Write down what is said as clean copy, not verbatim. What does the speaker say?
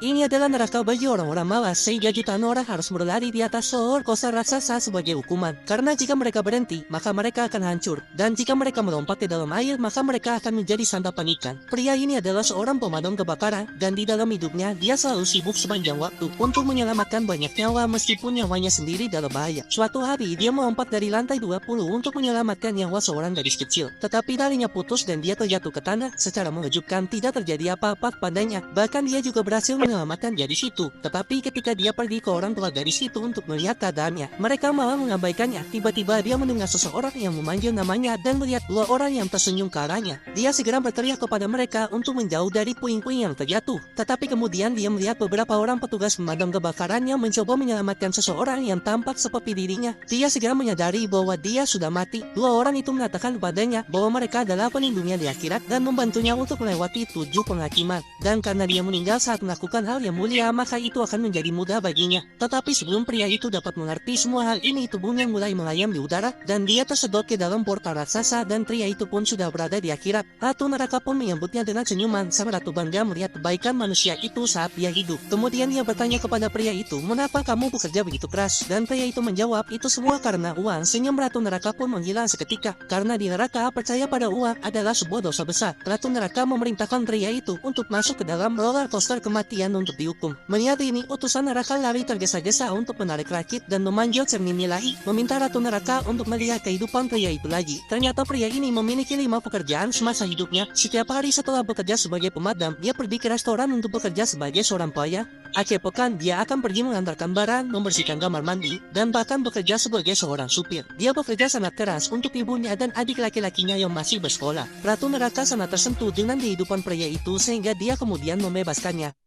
Ini adalah neraka bagi orang-orang malas, sehingga jutaan orang harus berlari di atas roller coaster raksasa sebagai hukuman. Karena jika mereka berhenti, maka mereka akan hancur. Dan jika mereka melompat ke dalam air, maka mereka akan menjadi santapan ikan. Pria ini adalah seorang pemadam kebakaran, dan di dalam hidupnya, dia selalu sibuk sepanjang waktu untuk menyelamatkan banyak nyawa meskipun nyawanya sendiri dalam bahaya. Suatu hari, dia melompat dari lantai 20 untuk menyelamatkan nyawa seorang gadis kecil. Tetapi talinya putus dan dia terjatuh ke tanah. Secara mengejutkan, tidak terjadi apa-apa padanya. Bahkan dia juga berhasil menyelamatkan gadis itu. Tetapi ketika dia pergi ke orang tua gadis itu untuk melihat keadaannya, mereka malah mengabaikannya. Tiba-tiba dia mendengar seseorang yang memanggil namanya dan melihat dua orang yang tersenyum ke arahnya. Dia segera berteriak kepada mereka untuk menjauh dari puing-puing yang terjatuh. Tetapi kemudian dia melihat beberapa orang petugas pemadam kebakaran yang mencoba menyelamatkan seseorang yang tampak seperti dirinya. Dia segera menyadari bahwa dia sudah mati. Dua orang itu mengatakan kepadanya bahwa mereka adalah pelindungnya di akhirat dan membantunya untuk melewati 7 penghakiman. Dan karena dia meninggal saat melakukan hal yang mulia, maka itu akan menjadi mudah baginya. Tetapi sebelum pria itu dapat mengerti semua hal ini, tubuhnya mulai melayang di udara dan dia tersedot ke dalam portal raksasa dan pria itu pun sudah berada di akhirat. Ratu neraka pun menyambutnya dengan senyuman. Sang ratu bangga melihat kebaikan manusia itu saat dia hidup. Kemudian dia bertanya kepada pria itu, "Mengapa kamu bekerja begitu keras?" Dan pria itu menjawab, "Itu semua karena uang." Senyum ratu neraka pun menghilang seketika. Karena di neraka percaya pada uang adalah sebuah dosa besar. Ratu neraka memerintahkan pria itu untuk masuk ke dalam roller coaster kematian untuk dihukum. Melihat ini, utusan neraka lari tergesa-gesa untuk menarik rakit dan memanggil cermin ilahi, meminta ratu neraka untuk melihat kehidupan pria itu lagi. Ternyata pria ini memiliki 5 pekerjaan semasa hidupnya. Setiap hari setelah bekerja sebagai pemadam, dia pergi ke restoran untuk bekerja sebagai seorang pelayan. Akhir pekan, dia akan pergi mengantarkan barang, membersihkan kamar mandi, dan bahkan bekerja sebagai seorang supir. Dia bekerja sangat keras untuk ibunya dan adik laki-lakinya yang masih bersekolah. Ratu neraka sangat tersentuh dengan kehidupan pria itu sehingga dia kemudian membebaskannya.